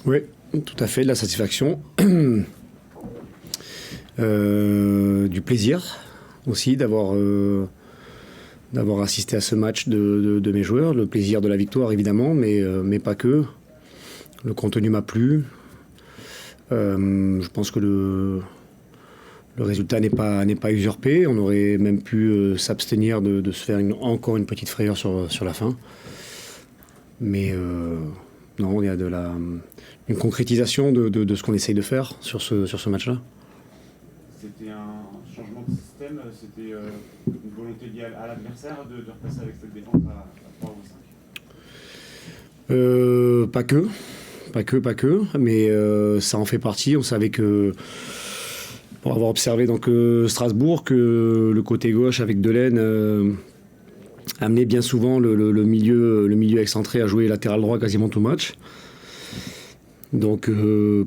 Oui, tout à fait, de la satisfaction. Du plaisir aussi d'avoir assisté à ce match de mes joueurs. Le plaisir de la victoire, évidemment, mais pas que. Le contenu m'a plu. Je pense que le résultat n'est pas usurpé. On aurait même pu s'abstenir de se faire encore une petite frayeur sur la fin. Mais non, il y a une concrétisation de ce qu'on essaye de faire sur ce match-là. C'était un changement de système, c'était une volonté liée à l'adversaire de repasser avec cette défense à 3 ou 5 Pas que, mais ça en fait partie. On savait que, pour avoir observé donc, Strasbourg, que le côté gauche avec Delaine amenait bien souvent le milieu excentré à jouer latéral droit quasiment tout le match. Donc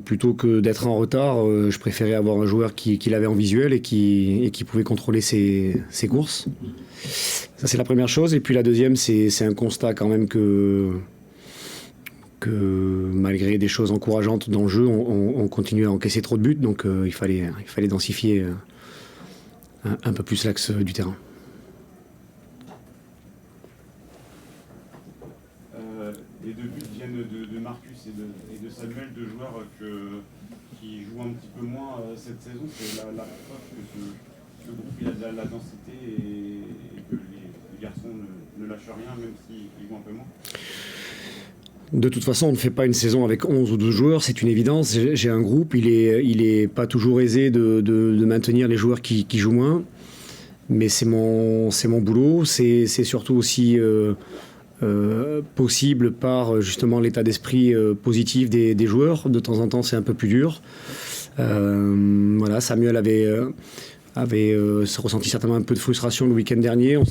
plutôt que d'être en retard, je préférais avoir un joueur qui l'avait en visuel et qui pouvait contrôler ses courses. Ça, c'est la première chose. Et puis la deuxième, c'est un constat quand même que malgré des choses encourageantes dans le jeu, on continue à encaisser trop de buts. Donc il fallait densifier un peu plus l'axe du terrain. Les 2 buts viennent de Marcus et de Samuel, 2 joueurs qui jouent un petit peu moins cette saison. C'est la preuve que ce groupe il a de la densité et que les garçons ne lâchent rien, même s'ils jouent un peu moins. De toute façon, on ne fait pas une saison avec 11 ou 12 joueurs, c'est une évidence. J'ai un groupe, il est pas toujours aisé de maintenir les joueurs qui jouent moins. Mais c'est mon boulot. C'est surtout aussi possible par justement l'état d'esprit positif des joueurs. De temps en temps, c'est un peu plus dur. Voilà, Samuel avait ressenti certainement un peu de frustration le week-end dernier. On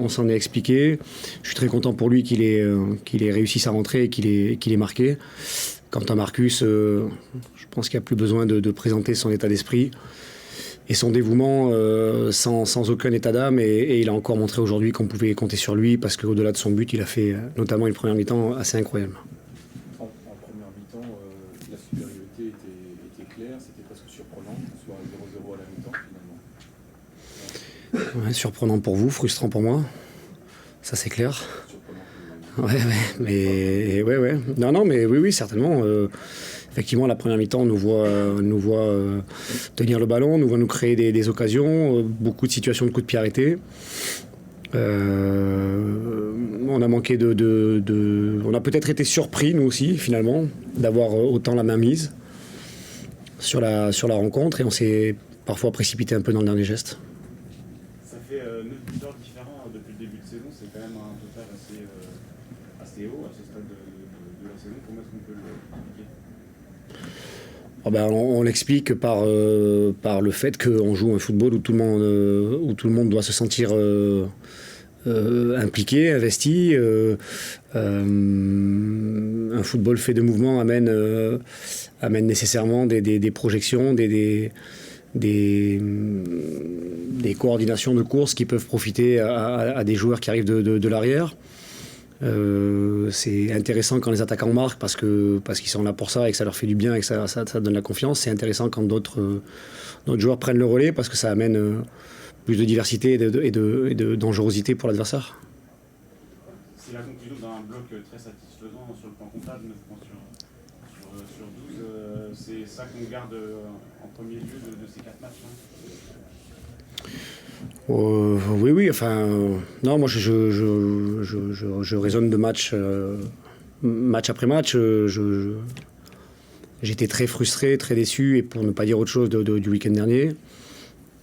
s'en est expliqué. Je suis très content pour lui qu'il ait réussi sa rentrée et qu'il ait marqué. Quant à Marcus, je pense qu'il n'y a plus besoin de présenter son état d'esprit et son dévouement sans aucun état d'âme. Et il a encore montré aujourd'hui qu'on pouvait compter sur lui parce qu'au-delà de son but, il a fait notamment une première mi-temps assez incroyable. En première mi-temps, la supériorité était claire, c'était presque surprenant, soit 0-0 à la mi-temps finalement. Ouais, surprenant pour vous, frustrant pour moi, ça c'est clair. Ouais, mais ouais. Non, mais oui, certainement. Effectivement, la première mi-temps nous voit tenir le ballon, nous voit nous créer des occasions, beaucoup de situations de coups de pied arrêtés. On a manqué on a peut-être été surpris, nous aussi, finalement, d'avoir autant la main mise sur la rencontre et on s'est parfois précipité un peu dans le dernier geste. Ça fait 9 buteurs différents depuis le début de saison, c'est quand même un total assez haut à ce stade de la saison. Comment est-ce qu'on peut l'expliquer ? On l'explique par le fait qu'on joue un football où tout le monde doit se sentir impliqué, investi. Un football fait de mouvements amène nécessairement des projections, des coordinations de course qui peuvent profiter à des joueurs qui arrivent de l'arrière. C'est intéressant quand les attaquants marquent parce qu'ils sont là pour ça et que ça leur fait du bien et que ça donne la confiance. C'est intéressant quand d'autres joueurs prennent le relais parce que ça amène plus de diversité et de dangerosité pour l'adversaire. C'est la conclusion d'un bloc très satisfaisant sur le plan comptable, 9 points sur 12. C'est ça qu'on garde en premier lieu de ces 4 matchs. Oui, enfin, non, moi je raisonne de match après match. J'étais très frustré, très déçu, et pour ne pas dire autre chose du week-end dernier.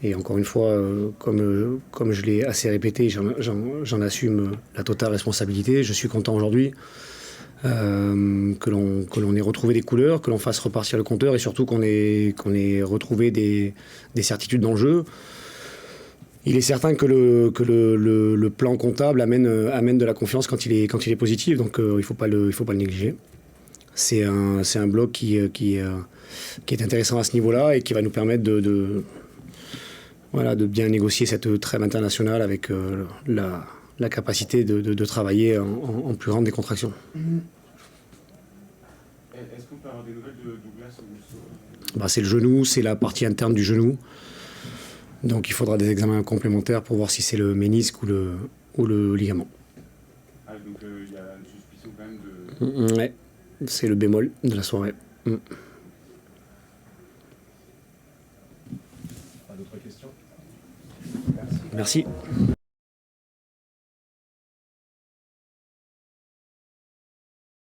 Et encore une fois, comme je l'ai assez répété, j'en assume la totale responsabilité. Je suis content aujourd'hui que l'on ait retrouvé des couleurs, que l'on fasse repartir le compteur et surtout qu'on ait retrouvé des certitudes dans le jeu. Il est certain que le plan comptable amène de la confiance quand il est positif, donc il ne faut pas le négliger. C'est un bloc qui est intéressant à ce niveau-là et qui va nous permettre de bien négocier cette trêve internationale avec la capacité de travailler en plus grande décontraction. Est-ce qu'on peut avoir des nouvelles de Douglas Rousseau? Bah, c'est le genou, c'est la partie interne du genou. Donc il faudra des examens complémentaires pour voir si c'est le ménisque ou le ligament. Ah, donc il y a une suspicion quand même de... Ouais, c'est le bémol de la soirée. Pas d'autres questions? Merci.